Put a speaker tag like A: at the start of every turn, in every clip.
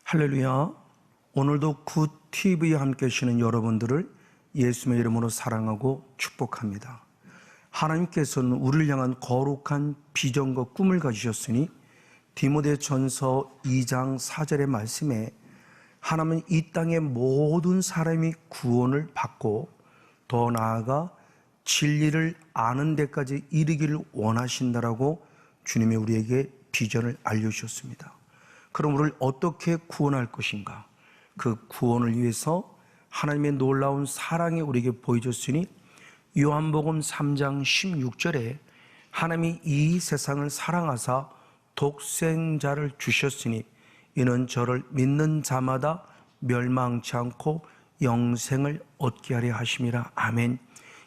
A: 할렐루야. 오늘도 굿TV와 함께 하시는 여러분들을 예수님의 이름으로 사랑하고 축복합니다. 하나님께서는 우리를 향한 거룩한 비전과 꿈을 가지셨으니 디모데전서 2장 4절의 말씀에 하나님은 이 땅의 모든 사람이 구원을 받고 더 나아가 진리를 아는 데까지 이르기를 원하신다라고 주님이 우리에게 비전을 알려주셨습니다. 그럼 우리를 어떻게 구원할 것인가? 그 구원을 위해서 하나님의 놀라운 사랑이 우리에게 보여줬으니 요한복음 3장 16절에 하나님이 이 세상을 사랑하사 독생자를 주셨으니 이는 저를 믿는 자마다 멸망치 않고 영생을 얻게 하려 하심이라. 아멘.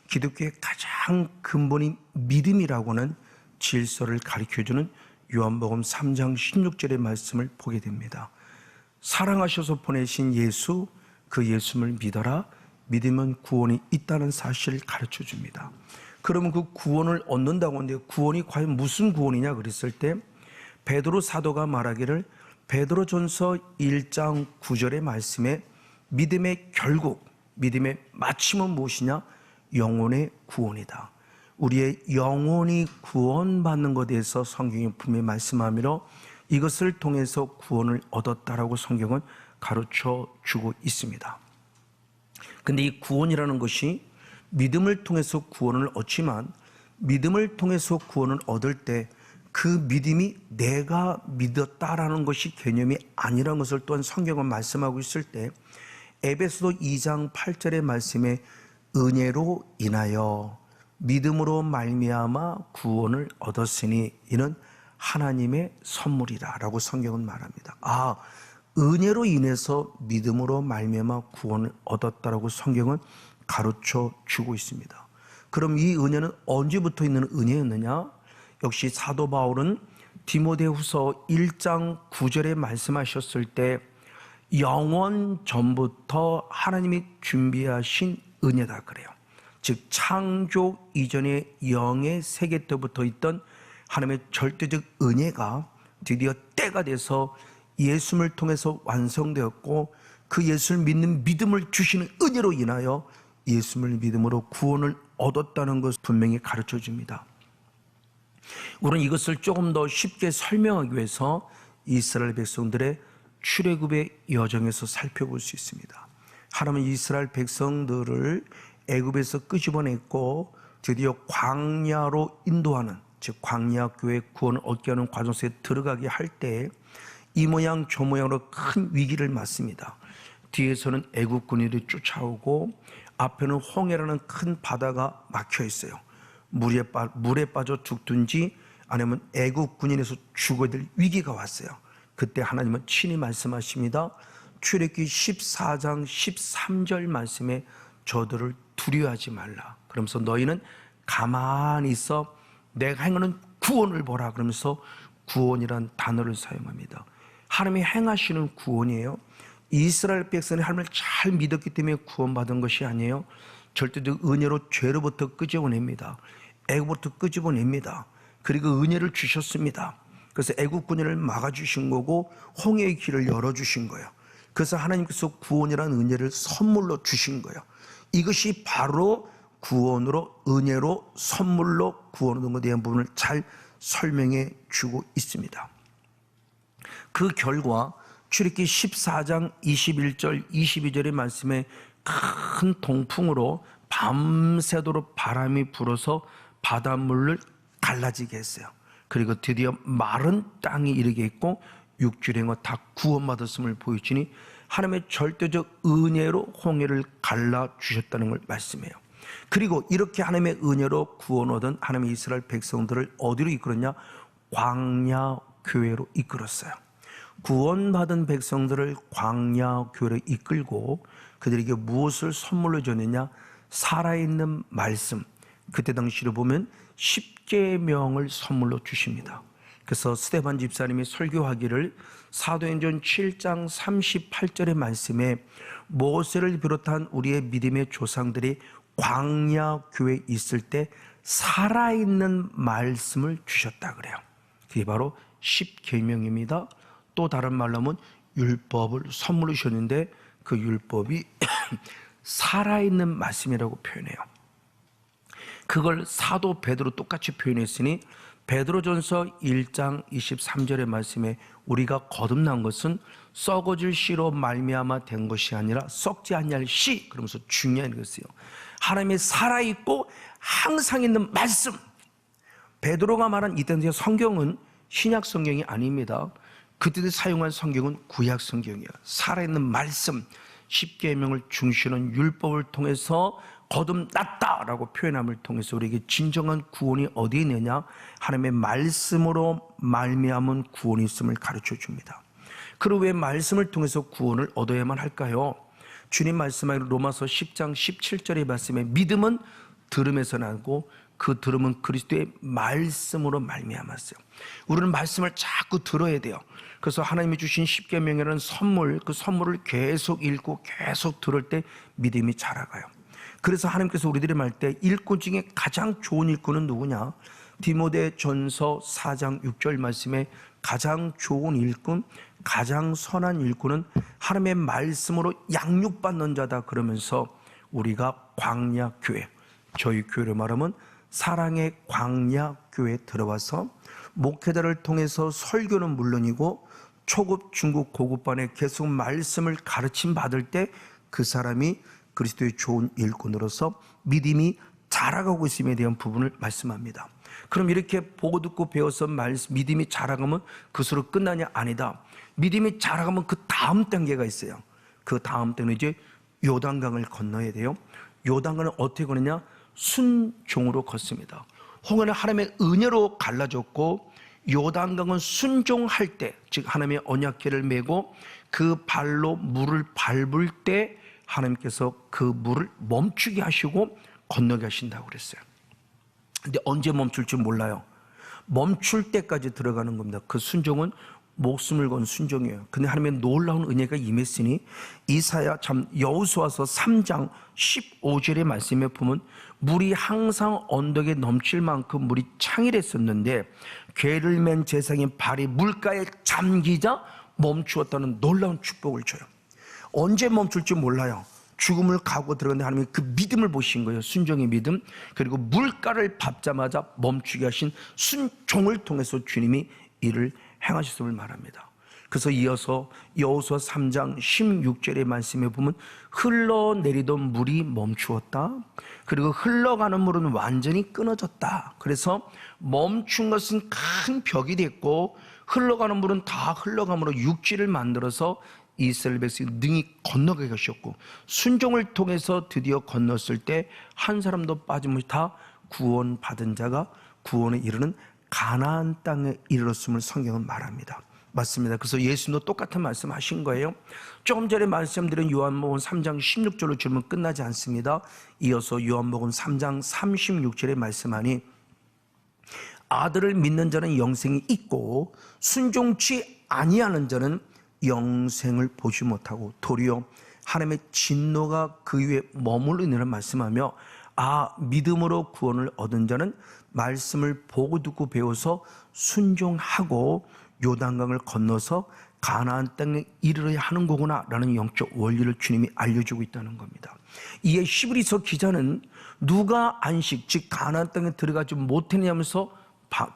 A: 기독교의 가장 근본인 믿음이라고는 질서를 가르쳐주는 요한복음 3장 16절의 말씀을 보게 됩니다. 사랑하셔서 보내신 예수, 그 예수를 믿어라. 믿으면 구원이 있다는 사실을 가르쳐 줍니다. 그러면 그 구원을 얻는다고 하는데 구원이 과연 무슨 구원이냐 그랬을 때 베드로 사도가 말하기를 베드로전서 1장 9절의 말씀에 믿음의 결국, 믿음의 마침은 무엇이냐? 영혼의 구원이다. 우리의 영혼이 구원받는 것에 대해서 성경이 분명히 말씀하며 이것을 통해서 구원을 얻었다라고 성경은 가르쳐 주고 있습니다. 근데 이 구원이라는 것이 믿음을 통해서 구원을 얻지만 믿음을 통해서 구원을 얻을 때 그 믿음이 내가 믿었다라는 것이 개념이 아니라는 것을 또한 성경은 말씀하고 있을 때 에베소서 2장 8절의 말씀에 은혜로 인하여 믿음으로 말미암아 구원을 얻었으니 이는 하나님의 선물이라라고 성경은 말합니다. 은혜로 인해서 믿음으로 말미암아 구원을 얻었다라고 성경은 가르쳐 주고 있습니다. 그럼 이 은혜는 언제부터 있는 은혜였느냐? 역시 사도 바울은 디모데후서 1장 9절에 말씀하셨을 때 영원 전부터 하나님이 준비하신 은혜다 그래요. 즉 창조 이전의 영의 세계 때부터 있던 하나님의 절대적 은혜가 드디어 때가 돼서 예수를 통해서 완성되었고 그 예수를 믿는 믿음을 주시는 은혜로 인하여 예수를 믿음으로 구원을 얻었다는 것을 분명히 가르쳐 줍니다. 우리는 이것을 조금 더 쉽게 설명하기 위해서 이스라엘 백성들의 출애굽의 여정에서 살펴볼 수 있습니다. 하나님은 이스라엘 백성들을 애굽에서 끄집어냈고 드디어 광야로 인도하는, 즉 광야 교회 구원을 얻게 하는 과정 속에 들어가게 할 때 이 모양 저 모양으로 큰 위기를 맞습니다. 뒤에서는 애굽 군인들이 쫓아오고 앞에는 홍해라는 큰 바다가 막혀 있어요. 물에 빠져 죽든지 아니면 애굽 군인에서 죽어야 될 위기가 왔어요. 그때 하나님은 친히 말씀하십니다. 출애굽기 14장 13절 말씀에 저들을 두려워하지 말라. 그러면서 너희는 가만히 있어 내가 행하는 구원을 보라. 그러면서 구원이란 단어를 사용합니다. 하나님이 행하시는 구원이에요. 이스라엘 백성이 하나님을 잘 믿었기 때문에 구원받은 것이 아니에요. 절대적 은혜로 죄로부터 끄집어냅니다. 애굽부터 끄집어냅니다. 그리고 은혜를 주셨습니다. 그래서 애굽 군인을 막아주신 거고 홍해의 길을 열어주신 거예요. 그래서 하나님께서 구원이라는 은혜를 선물로 주신 거예요. 이것이 바로 구원으로, 은혜로, 선물로 구원 얻는 것에 대한 부분을 잘 설명해 주고 있습니다. 그 결과 출애굽기 14장 21절 22절의 말씀에 큰 동풍으로 밤새도록 바람이 불어서 바닷물을 갈라지게 했어요. 그리고 드디어 마른 땅이 이르게 했고 육지행어 다 구원받았음을 보여주니 하나님의 절대적 은혜로 홍해를 갈라주셨다는 걸 말씀해요. 그리고 이렇게 하나님의 은혜로 구원 얻은 하나님의 이스라엘 백성들을 어디로 이끌었냐? 광야 교회로 이끌었어요. 구원받은 백성들을 광야 교회로 이끌고 그들에게 무엇을 선물로 줬느냐? 살아있는 말씀. 그때 당시로 보면 십계명을 선물로 주십니다. 그래서 스데반 집사님이 설교하기를 사도행전 7장 38절의 말씀에 모세를 비롯한 우리의 믿음의 조상들이 광야 교회에 있을 때 살아있는 말씀을 주셨다 그래요. 그게 바로 십계명입니다. 또 다른 말로 하면 율법을 선물로 주셨는데 그 율법이 살아있는 말씀이라고 표현해요. 그걸 사도 베드로 똑같이 표현했으니 베드로전서 1장 23절의 말씀에 우리가 거듭난 것은 썩어질 씨로 말미암아 된 것이 아니라 썩지 아니할 씨, 그러면서 중요한 것이에요. 하나님이 살아있고 항상 있는 말씀. 베드로가 말한 이때의 성경은 신약 성경이 아닙니다. 그때 사용한 성경은 구약 성경이에요. 살아있는 말씀, 십계명을 중시하는 율법을 통해서 거듭났다라고 표현함을 통해서 우리에게 진정한 구원이 어디에 있느냐? 하나님의 말씀으로 말미암은 구원이 있음을 가르쳐 줍니다. 그리고 왜 말씀을 통해서 구원을 얻어야만 할까요? 주님 말씀하기로 로마서 10장 17절의 말씀에 믿음은 들음에서 나고 그 들음은 그리스도의 말씀으로 말미암았어요. 우리는 말씀을 자꾸 들어야 돼요. 그래서 하나님이 주신 십계명이라는 선물, 그 선물을 계속 읽고 계속 들을 때 믿음이 자라가요. 그래서 하나님께서 우리들이 말 때 일꾼 중에 가장 좋은 일꾼은 누구냐? 디모데전서 4장 6절 말씀에 가장 좋은 일꾼, 가장 선한 일꾼은 하나님의 말씀으로 양육받는 자다 그러면서 우리가 광야교회, 저희 교회로 말하면 사랑의 광야교회에 들어와서 목회자를 통해서 설교는 물론이고 초급, 중급, 고급반에 계속 말씀을 가르침 받을 때 그 사람이 그리스도의 좋은 일꾼으로서 믿음이 자라가고 있음에 대한 부분을 말씀합니다. 그럼 이렇게 보고 듣고 배워서 믿음이 자라가면 그것으로 끝나냐? 아니다. 믿음이 자라가면 그 다음 단계가 있어요. 그 다음 단계는 이제 요단강을 건너야 돼요. 요단강을 어떻게 건너냐? 순종으로 걷습니다. 홍해는 하나님의 은혜로 갈라졌고 요단강은 순종할 때, 즉 하나님의 언약궤를 메고 그 발로 물을 밟을 때 하나님께서 그 물을 멈추게 하시고 건너게 하신다고 그랬어요. 근데 언제 멈출 줄 몰라요. 멈출 때까지 들어가는 겁니다. 그 순종은 목숨을 건 순종이에요. 근데 하나님의 놀라운 은혜가 임했으니 여호수아서 3장 15절의 말씀에 보면 물이 항상 언덕에 넘칠 만큼 물이 창일했었는데 궤를 맨 제사장의 발이 물가에 잠기자 멈추었다는 놀라운 축복을 줘요. 언제 멈출 줄 몰라요. 죽음을 가고 들어갔는데 하나님이 그 믿음을 보신 거예요. 순종의 믿음. 그리고 물가를 밟자마자 멈추게 하신 순종을 통해서 주님이 이를 행하셨음을 말합니다. 그래서 이어서 여호수아 3장 16절의 말씀에 보면 흘러내리던 물이 멈추었다. 그리고 흘러가는 물은 완전히 끊어졌다. 그래서 멈춘 것은 큰 벽이 됐고 흘러가는 물은 다 흘러감으로 육지를 만들어서 이스라엘 백성이 능히 건너게 하셨고 순종을 통해서 드디어 건넜을 때 한 사람도 빠짐없이 다 구원받은 자가 구원에 이르는 가나안 땅에 이르렀음을 성경은 말합니다. 맞습니다. 그래서 예수님도 똑같은 말씀 하신 거예요. 조금 전에 말씀드린 요한복음 3장 16절로 주면 끝나지 않습니다. 이어서 요한복음 3장 36절에 말씀하니 아들을 믿는 자는 영생이 있고 순종치 아니하는 자는 영생을 보지 못하고 도리어 하나님의 진노가 그 위에 머무르느라 말씀하며 믿음으로 구원을 얻은 자는 말씀을 보고 듣고 배워서 순종하고 요단강을 건너서 가나안 땅에 이르러야 하는 거구나 라는 영적 원리를 주님이 알려주고 있다는 겁니다. 이에 히브리서 기자는 누가 안식 즉 가나안 땅에 들어가지 못했냐면서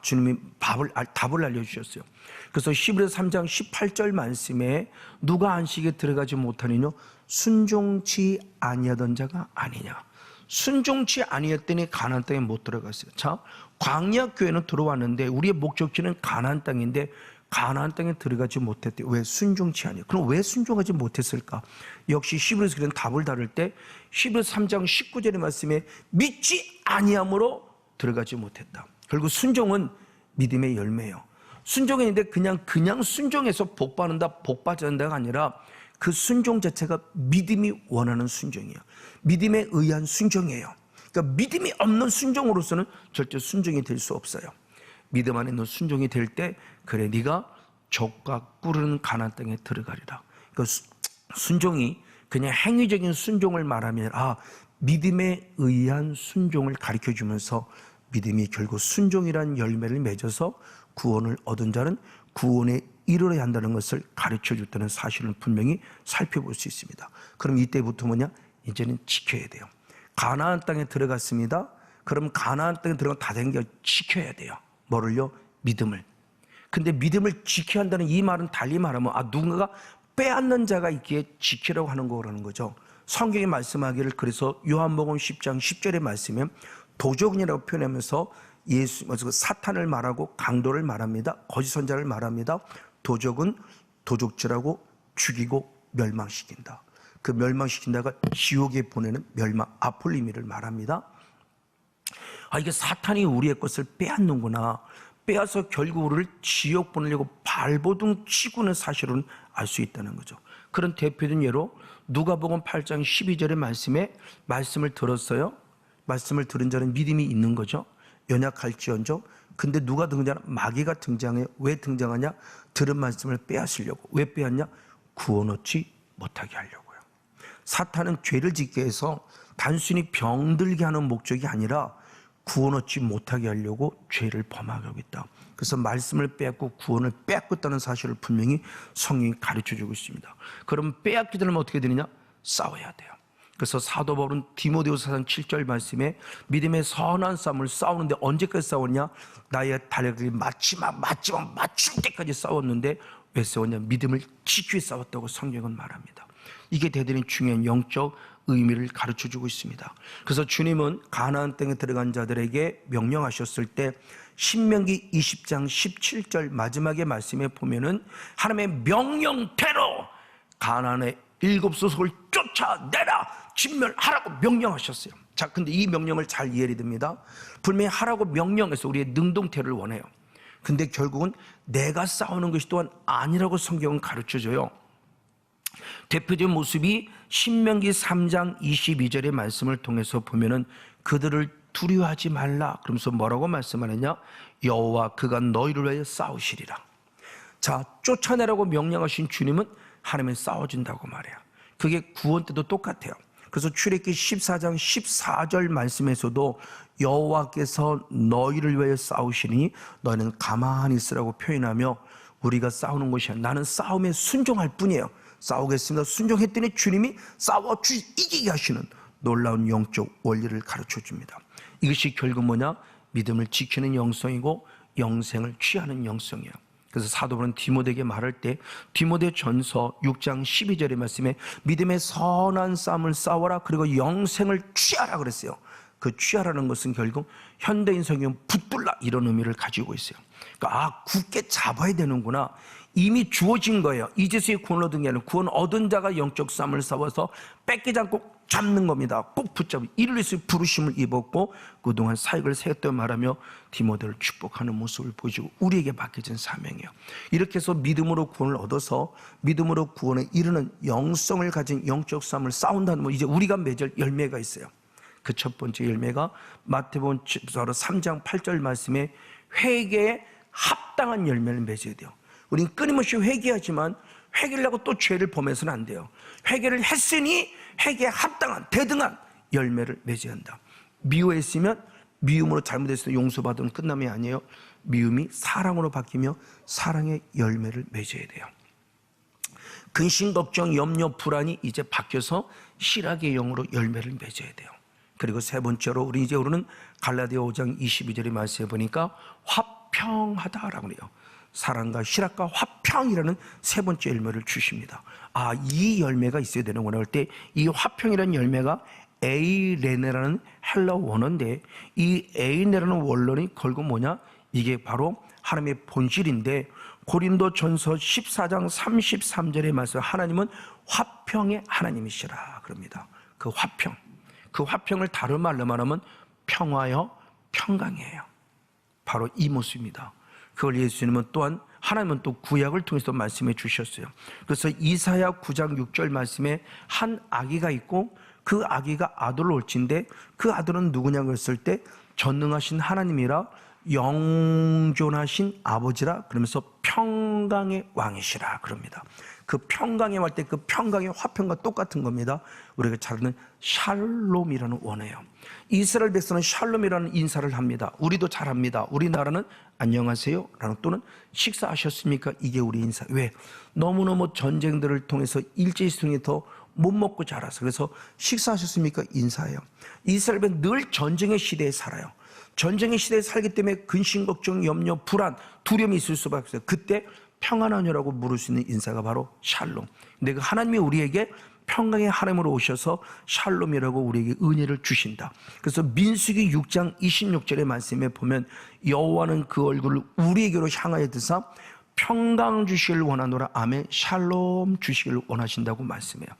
A: 주님이 답을 알려주셨어요. 그래서 히브리서 3장 18절 말씀에 누가 안식에 들어가지 못하느냐 순종치 아니하던 자가 아니냐. 순종치 아니했더니 가나안 땅에 못 들어갔어요. 자, 광야교회는 들어왔는데 우리의 목적지는 가나안 땅인데 가나안 땅에 들어가지 못했대요. 왜? 순종치 아니에요. 그럼 왜 순종하지 못했을까? 역시 히브리서 그런 답을 다룰 때 히브리서 3장 19절의 말씀에 믿지 아니함으로 들어가지 못했다. 결국 순종은 믿음의 열매예요. 순종했는데 그냥 순종해서 복 받는다, 복 받는다가 아니라 그 순종 자체가 믿음이 원하는 순종이에요. 믿음에 의한 순종이에요. 그러니까 믿음이 없는 순종으로서는 절대 순종이 될 수 없어요. 믿음 안에 너 순종이 될 때 그래 네가 적과 꿀은 가나안 땅에 들어가리라. 그러니까 순종이 그냥 행위적인 순종을 말하면 믿음에 의한 순종을 가르쳐주면서 믿음이 결국 순종이라는 열매를 맺어서 구원을 얻은 자는 구원에 이뤄야 한다는 것을 가르쳐 줬다는 사실을 분명히 살펴볼 수 있습니다. 그럼 이때부터 뭐냐? 이제는 지켜야 돼요. 가나안 땅에 들어갔습니다. 그럼 가나안 땅에 들어가면 다 된 게 지켜야 돼요. 뭐를요? 믿음을. 근데 믿음을 지켜야 한다는 이 말은 달리 말하면 누군가가 빼앗는 자가 있기에 지키라고 하는 거라는 거죠. 성경이 말씀하기를 그래서 요한복음 10장 10절의 말씀에 도적이라고 표현하면서 사탄을 말하고 강도를 말합니다. 거짓 선자를 말합니다. 도적은 도적질하고 죽이고 멸망시킨다. 그 멸망시킨다가 지옥에 보내는 멸망 아폴리미를 말합니다. 이게 사탄이 우리의 것을 빼앗는구나. 빼앗아 결국 우리를 지옥 보내려고 발버둥 치고는 사실은 알 수 있다는 거죠. 그런 대표적인 예로 누가복음 8장 12절의 말씀을 들었어요. 말씀을 들은 자는 믿음이 있는 거죠. 연약할지언정. 근데 누가 등장하냐? 마귀가 등장해요. 왜 등장하냐? 들은 말씀을 빼앗으려고. 왜 빼앗냐? 구원 얻지 못하게 하려고요. 사탄은 죄를 짓게 해서 단순히 병들게 하는 목적이 아니라 구원 얻지 못하게 하려고 죄를 범하게 하고 있다. 그래서 말씀을 빼앗고 구원을 빼앗고 있다는 사실을 분명히 성경이 가르쳐주고 있습니다. 그럼 빼앗게 되면 어떻게 되느냐? 싸워야 돼요. 그래서 사도 바울은 디모데후서 4장 7절 말씀에 믿음의 선한 싸움을 싸우는데 언제까지 싸웠냐? 나의 달력이 맞지마 맞출 때까지 싸웠는데 왜 싸웠냐? 믿음을 지키기 위해 싸웠다고 성경은 말합니다. 이게 대단히 중요한 영적 의미를 가르쳐주고 있습니다. 그래서 주님은 가나안 땅에 들어간 자들에게 명령하셨을 때 신명기 20장 17절 마지막의 말씀에 보면은 하나님의 명령대로 가나안의 7소속을 쫓아내라, 진멸하라고 명령하셨어요. 자, 근데 이 명령을 잘 이해해야 됩니다. 분명히 하라고 명령해서 우리의 능동태를 원해요. 근데 결국은 내가 싸우는 것이 또한 아니라고 성경은 가르쳐줘요. 대표적인 모습이 신명기 3장 22절의 말씀을 통해서 보면은 그들을 두려워하지 말라 그러면서 뭐라고 말씀하느냐? 여호와 그가 너희를 위하여 싸우시리라. 자, 쫓아내라고 명령하신 주님은 하나님은 싸워준다고 말해요. 그게 구원 때도 똑같아요. 그래서 출애굽기 14장 14절 말씀에서도 여호와께서 너희를 위하여 싸우시니 너희는 가만히 있으라고 표현하며 우리가 싸우는 것이 아니라 나는 싸움에 순종할 뿐이에요. 싸우겠습니다. 순종했더니 주님이 싸워 이기게 하시는 놀라운 영적 원리를 가르쳐 줍니다. 이것이 결국 뭐냐? 믿음을 지키는 영성이고 영생을 취하는 영성이에요. 그래서 사도 바울은 디모데에게 말할 때 디모데전서 6장 12절의 말씀에 믿음의 선한 싸움을 싸워라 그리고 영생을 취하라 그랬어요. 그 취하라는 것은 결국 현대인 성경 붙들라 이런 의미를 가지고 있어요. 그러니까 굳게 잡아야 되는구나. 이미 주어진 거예요. 이제서야 구원 얻은 게 아니라 구원 얻은 자가 영적 싸움을 싸워서 뺏기지 않고 잡는 겁니다. 꼭 붙잡고 이를 위해서 부르심을 입었고 그동안 사역을 세웠다 말하며 디모데를 축복하는 모습을 보여주고 우리에게 맡겨진 사명이에요. 이렇게 해서 믿음으로 구원을 얻어서 믿음으로 구원에 이르는 영성을 가진 영적 싸움을 싸운다는 거 이제 우리가 맺을 열매가 있어요. 그 첫 번째 열매가 마태복음 3장 8절 말씀에 회개에 합당한 열매를 맺어야 돼요. 우리는 끊임없이 회개하지만 회개를 하고 또 죄를 범해서는 안 돼요. 회개를 했으니 회개에 합당한 대등한 열매를 맺어야 한다. 미워했으면 미움으로 잘못했을 때 용서받으면 끝남이 아니에요. 미움이 사랑으로 바뀌며 사랑의 열매를 맺어야 돼요. 근심, 걱정, 염려, 불안이 이제 바뀌어서 실학의 영으로 열매를 맺어야 돼요. 그리고 세 번째로 우리는 갈라디아 5장 22절의 말씀에 보니까 화평하다라고 해요. 사랑과 실학과 화평이라는 세 번째 열매를 주십니다. 이 열매가 있어야 되는구나 할 때 이 화평이라는 열매가 에이레네라는 헬라어 원어인데 이 에이레네라는 원론이 결국 뭐냐? 이게 바로 하나님의 본질인데 고린도전서 14장 33절의 말씀 하나님은 화평의 하나님이시라 그럽니다. 그 화평을 다른 말로 말하면 평화여 평강이에요. 바로 이 모습입니다. 그걸 예수님은 또한 하나님은 또 구약을 통해서 말씀해 주셨어요. 그래서 이사야 9장 6절 말씀에 한 아기가 있고 그 아기가 아들을 올진데 그 아들은 누구냐고 했을 때 전능하신 하나님이라 영존하신 아버지라 그러면서 평강의 왕이시라 그럽니다. 그 평강의 왕 때 그 평강의 화평과 똑같은 겁니다. 우리가 잘 아는 샬롬이라는 원어예요. 이스라엘 백성은 샬롬이라는 인사를 합니다. 우리도 잘합니다. 우리나라는 안녕하세요 라는, 또는 식사하셨습니까? 이게 우리 인사. 왜? 너무너무 전쟁들을 통해서 일제시대에 더 못 먹고 자라서, 그래서 식사하셨습니까? 인사예요. 이스라엘은 늘 전쟁의 시대에 살아요. 전쟁의 시대에 살기 때문에 근심, 걱정, 염려, 불안, 두려움이 있을 수밖에 없어요. 그때 평안하냐라고 물을 수 있는 인사가 바로 샬롬. 근데 그 하나님이 우리에게 평강의 하나님으로 오셔서 샬롬이라고 우리에게 은혜를 주신다. 그래서 민수기 6장 26절의 말씀에 보면 여호와는 그 얼굴을 우리에게로 향하여 드사 평강 주시기를 원하노라. 아멘. 샬롬 주시기를 원하신다고 말씀해요.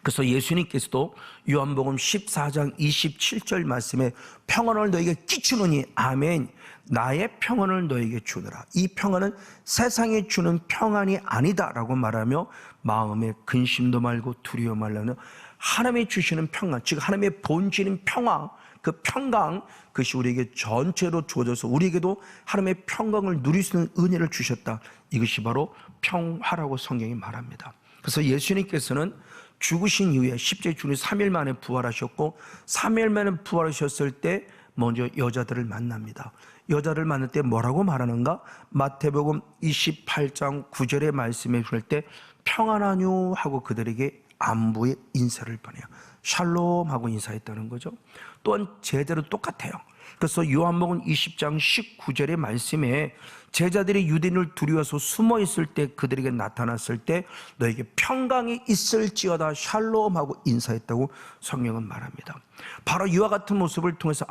A: 그래서 예수님께서도 요한복음 14장 27절 말씀에 평안을 너에게 끼치노니 아멘, 나의 평안을 너에게 주노라. 이 평안은 세상에 주는 평안이 아니다라고 말하며 마음에 근심도 말고 두려워 말라는 하나님이 주시는 평안, 즉 하나님의 본질인 평화, 그 평강, 그것이 우리에게 전체로 주어져서 우리에게도 하나님의 평강을 누릴 수 있는 은혜를 주셨다. 이것이 바로 평화라고 성경이 말합니다. 그래서 예수님께서는 죽으신 이후에 십자가에 죽은 3일 만에 부활하셨고, 3일 만에 부활하셨을 때 먼저 여자들을 만납니다. 여자를 만날 때 뭐라고 말하는가? 마태복음 28장 9절의 말씀에 볼 때 평안하뇨 하고 그들에게 안부의 인사를 보내요. 샬롬 하고 인사했다는 거죠. 또한 제자도 똑같아요. 그래서 요한복음 20장 19절의 말씀에 제자들이 유대인을 두려워서 숨어 있을 때 그들에게 나타났을 때 너에게 평강이 있을지어다 샬롬하고 인사했다고 성경은 말합니다. 바로 이와 같은 모습을 통해서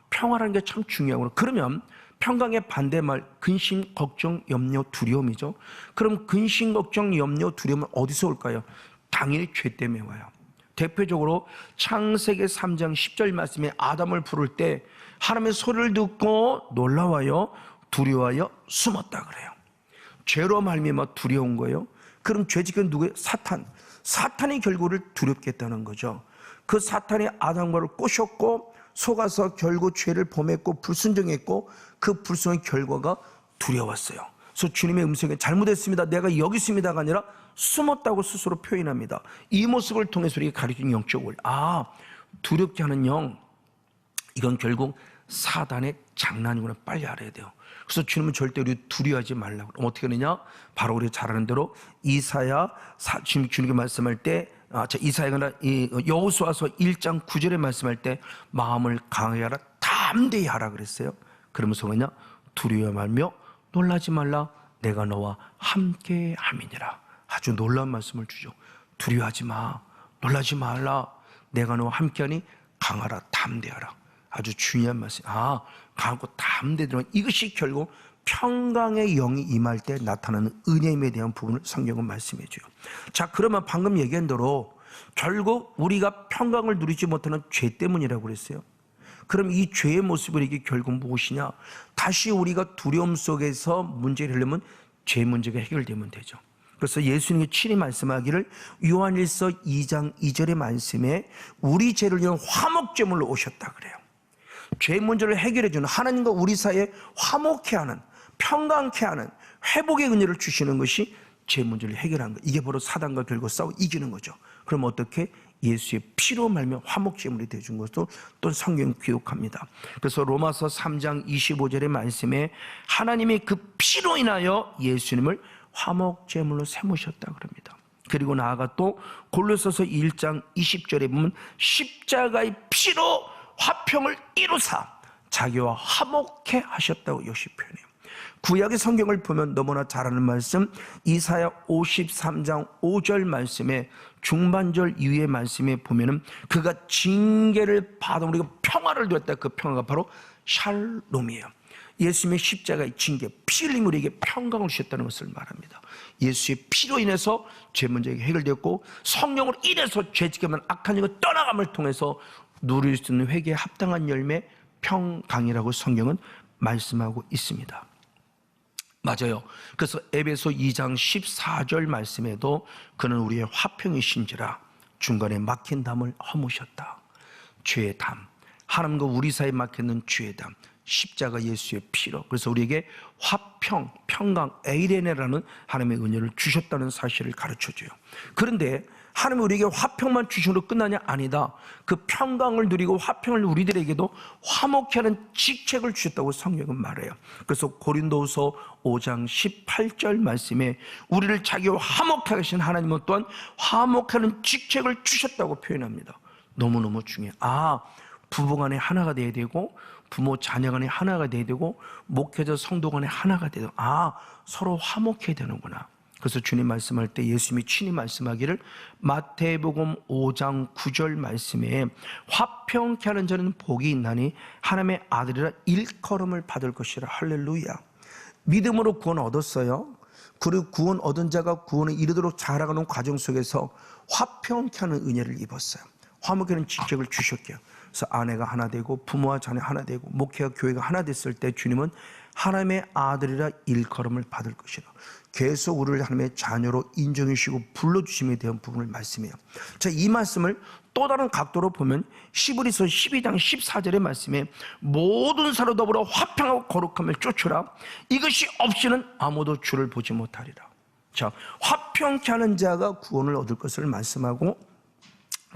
A: 평화라는 게 참 중요하구나. 그러면 평강의 반대말 근심, 걱정, 염려, 두려움이죠. 그럼 근심, 걱정, 염려, 두려움은 어디서 올까요? 당연히 죄 때문에 와요. 대표적으로 창세기 3장 10절 말씀에 아담을 부를 때 하나님의 소리를 듣고 놀라워요, 두려워하여 숨었다 그래요. 죄로 말미암아 두려운 거예요. 그럼 죄직은 누구예요? 사탄이 결국을 두렵게 했다는 거죠. 그 사탄이 아담과를 꼬셨고 속아서 결국 죄를 범했고 불순종했고 그 불순의 결과가 두려웠어요. 그래서 주님의 음성에 잘못했습니다, 내가 여기 있습니다가 아니라 숨었다고 스스로 표현합니다. 이 모습을 통해서 우리가 가르친 영적 원리, 두렵게 하는 영, 이건 결국 사단의 장난이구나, 빨리 알아야 돼요. 그래서 주님은 절대 우리 두려워하지 말라고. 어떻게 하느냐? 바로 우리가 잘 아는 대로 이사야, 지금 주님께 말씀할 때 이사야가 여호수아서 1장 9절에 말씀할 때 마음을 강하게 하라, 담대히 하라 그랬어요. 그러면서 그냥 두려워 말며 놀라지 말라, 내가 너와 함께 함이니라. 아주 놀라운 말씀을 주죠. 두려워하지 마, 놀라지 말라, 내가 너와 함께하니 강하라, 담대하라. 아주 중요한 말씀. 강하고 담대하라. 이것이 결국 평강의 영이 임할 때 나타나는 은혜임에 대한 부분을 성경은 말씀해 줘요. 자, 그러면 방금 얘기한 대로 결국 우리가 평강을 누리지 못하는 죄 때문이라고 그랬어요. 그럼 이 죄의 모습을 이게 결국 무엇이냐? 다시 우리가 두려움 속에서 문제를 하려면 죄 문제가 해결되면 되죠. 그래서 예수님이 친히 말씀하기를 요한일서 2장 2절의 말씀에 우리 죄를 위한 화목제물로 오셨다 그래요. 죄 문제를 해결해 주는, 하나님과 우리 사이에 화목케 하는, 평강케 하는 회복의 은혜를 주시는 것이 죄 문제를 해결하는 것. 이게 바로 사단과 결국 싸워 이기는 거죠. 그럼 어떻게? 예수의 피로 말며 화목제물이 되어준 것도 또 성경 기록합니다. 그래서 로마서 3장 25절의 말씀에 하나님이 그 피로 인하여 예수님을 화목제물로 세우셨다 그럽니다. 그리고 나아가 또 골로새서 1장 20절에 보면 십자가의 피로 화평을 이루사 자기와 화목케 하셨다고 역시 표현해요. 구약의 성경을 보면 너무나 잘 아는 말씀, 이사야 53장 5절 말씀에 중반절 이후의 말씀에 보면은 그가 징계를 받아 우리가 평화를 누렸다. 그 평화가 바로 샬롬이에요. 예수님의 십자가의 징계, 피 흘림 우리에게 평강을 주셨다는 것을 말합니다. 예수의 피로 인해서 죄 문제가 해결되었고 성령으로 인해서 죄짓게만 악한 영을 떠나감을 통해서 누릴 수 있는 회개에 합당한 열매 평강이라고 성경은 말씀하고 있습니다. 맞아요. 그래서 에베소 2장 14절 말씀에도 그는 우리의 화평이신지라 중간에 막힌 담을 허무셨다. 죄의 담, 하나님과 우리 사이에 막혀있는 죄의 담, 십자가 예수의 피로. 그래서 우리에게 화평, 평강, 에이레네라는 하나님의 은혜를 주셨다는 사실을 가르쳐줘요. 그런데 하나님이 우리에게 화평만 주시므로 끝나냐? 아니다. 그 평강을 누리고 화평을 우리들에게도 화목케 하는 직책을 주셨다고 성경은 말해요. 그래서 고린도후서 5장 18절 말씀에 우리를 자기와 화목하게 하신 하나님은 또한 화목케 하는 직책을 주셨다고 표현합니다. 너무너무 중요해요. 부부 간에 하나가 돼야 되고, 부모 자녀 간에 하나가 돼야 되고, 목회자 성도 간에 하나가 돼야 되고, 서로 화목해야 되는구나. 그래서 주님 말씀할 때 예수님이 친히 말씀하기를 마태복음 5장 9절 말씀에 화평케 하는 자는 복이 있나니 하나님의 아들이라 일컬음을 받을 것이라. 할렐루야. 믿음으로 구원 얻었어요. 그리고 구원 얻은 자가 구원에 이르도록 자라가는 과정 속에서 화평케 하는 은혜를 입었어요. 화목케 하는 직책을 주셨고요. 그래서 아내가 하나 되고 부모와 자녀 하나 되고 목회와 교회가 하나 됐을 때 주님은 하나님의 아들이라 일컬음을 받을 것이라. 계속 우리를 하나님의 자녀로 인정해 주시고 불러주심에 대한 부분을 말씀해요. 자, 이 말씀을 또 다른 각도로 보면 히브리서 12장 14절의 말씀에 모든 사로 더불어 화평하고 거룩함을 쫓으라. 이것이 없이는 아무도 주를 보지 못하리라. 자, 화평케 하는 자가 구원을 얻을 것을 말씀하고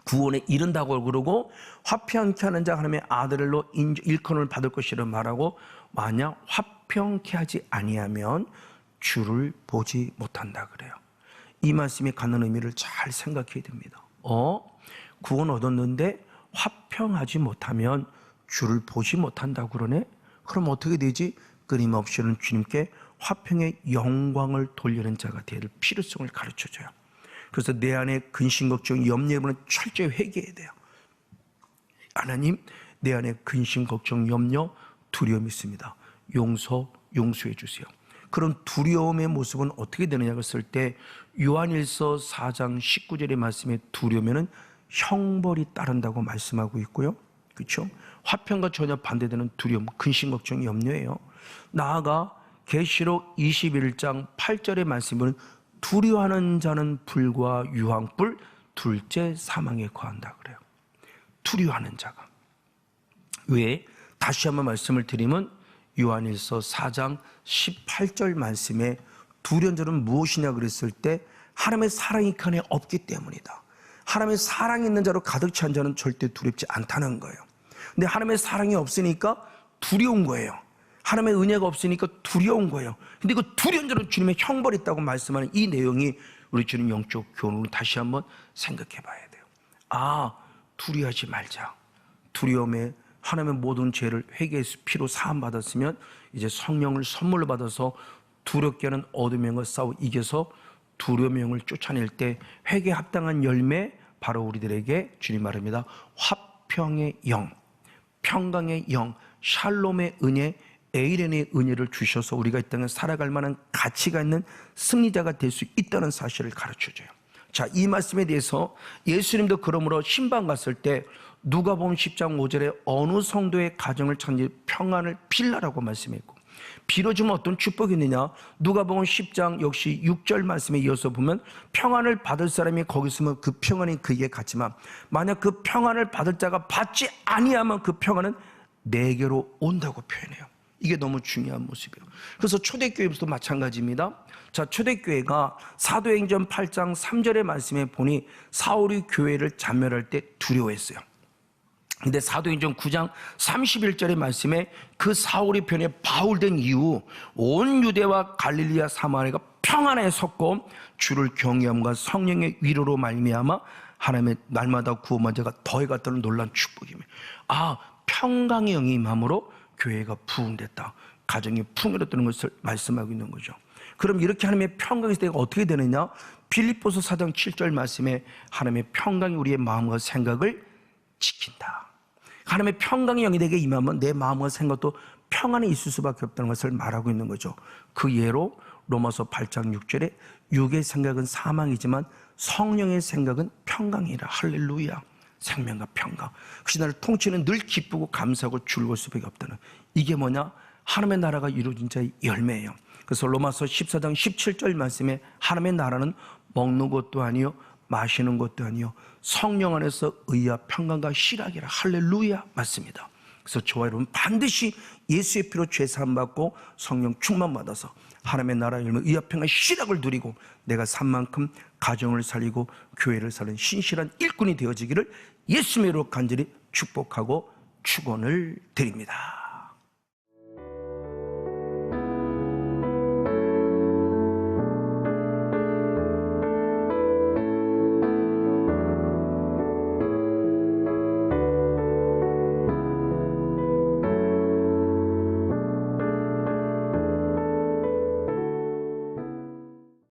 A: 구원에 이른다고 그러고 화평케 하는 자 하나님의 아들로 일컬음을 받을 것이라 말하고 만약 화평케 하지 아니하면 주를 보지 못한다 그래요. 이 말씀이 갖는 의미를 잘 생각해야 됩니다. 구원 얻었는데 화평하지 못하면 주를 보지 못한다고 그러네? 그럼 어떻게 되지? 끊임없이는 주님께 화평의 영광을 돌리는 자가 되야 될 필요성을 가르쳐줘요. 그래서 내 안에 근심, 걱정, 염려, 여부는 철저히 회개해야 돼요. 하나님, 내 안에 근심, 걱정, 염려, 두려움이 있습니다. 용서해 주세요. 그런 두려움의 모습은 어떻게 되느냐 했을 때 요한일서 4장 19절의 말씀에 두려움에는 형벌이 따른다고 말씀하고 있고요. 그렇죠? 화평과 전혀 반대되는 두려움, 근심, 걱정, 염려예요. 나아가 계시록 21장 8절의 말씀은 두려워하는 자는 불과 유황불, 둘째 사망에 거한다 그래요. 두려워하는 자가. 왜? 다시 한번 말씀을 드리면 요한일서 4장 18절 말씀에 두려운 자는 무엇이냐 그랬을 때 하나님의 사랑이 그 안에 없기 때문이다. 하나님의 사랑이 있는 자로 가득 찬 자는 절대 두렵지 않다는 거예요. 근데 하나님의 사랑이 없으니까 두려운 거예요. 하나님의 은혜가 없으니까 두려운 거예요. 근데 그 두려운 자는 주님의 형벌이 있다고 말씀하는 이 내용이 우리 주님 영적 교훈으로 다시 한번 생각해 봐야 돼요. 두려워하지 말자. 두려움에 하나님의 모든 죄를 회개해서 피로 사함받았으면 이제 성령을 선물로 받아서 두렵게 하는 어둠의 영과 싸워 이겨서 두려움의 영을 쫓아낼 때 회개에 합당한 열매, 바로 우리들에게 주님 말합니다. 화평의 영, 평강의 영, 샬롬의 은혜, 에이렌의 은혜를 주셔서 우리가 이 땅에 살아갈 만한 가치가 있는 승리자가 될 수 있다는 사실을 가르쳐줘요. 자, 이 말씀에 대해서 예수님도 그러므로 신방 갔을 때 누가복음 10장 5절에 어느 성도의 가정을 찾는지 평안을 빌라라고 말씀했고, 빌어주면 어떤 축복이 있느냐? 누가복음 10장 역시 6절 말씀에 이어서 보면 평안을 받을 사람이 거기 있으면 그 평안이 그에게 같지만 만약 그 평안을 받을 자가 받지 아니하면 그 평안은 내게로 온다고 표현해요. 이게 너무 중요한 모습이에요. 그래서 초대교회에서도 마찬가지입니다. 자, 초대교회가 사도행전 8장 3절의 말씀에 보니 사울이 교회를 잔멸할 때 두려워했어요. 근데 사도행전 9장 31절의 말씀에 그 사울이 변해 바울된 이후 온 유대와 갈릴리와 사마리아가 평안에 섰고 주를 경외함과 성령의 위로로 말미암아 하나님의 날마다 구원받은 자가 더해갔다는 놀라운 축복입니다. 평강의 영이 임함으로 교회가 부흥됐다. 가정이 풍요롭다는 것을 말씀하고 있는 거죠. 그럼 이렇게 하나님의 평강이 있을 때가 어떻게 되느냐? 빌립보서 4장 7절 말씀에 하나님의 평강이 우리의 마음과 생각을 지킨다. 하나님의 평강의 영이 내게 임하면 내 마음과 생각도 평안에 있을 수밖에 없다는 것을 말하고 있는 거죠. 그 예로 로마서 8장 6절에 육의 생각은 사망이지만 성령의 생각은 평강이라. 할렐루야. 생명과 평강. 그것이 나를 통치는 늘 기쁘고 감사하고 즐거울 수밖에 없다는, 이게 뭐냐? 하나님의 나라가 이루어진 자의 열매예요. 그래서 로마서 14장 17절 말씀에 하나님의 나라는 먹는 것도 아니요 마시는 것도 아니요 성령 안에서 의와 평강과 실학이라. 할렐루야. 맞습니다. 그래서 저와 여러분 반드시 예수의 피로 죄 사함 받고 성령 충만 받아서 하나님의 나라의 열매 의합평화의 시락을 누리고 내가 산 만큼 가정을 살리고 교회를 사는 신실한 일꾼이 되어지기를 예수님의 이름으로 간절히 축복하고 축원을 드립니다.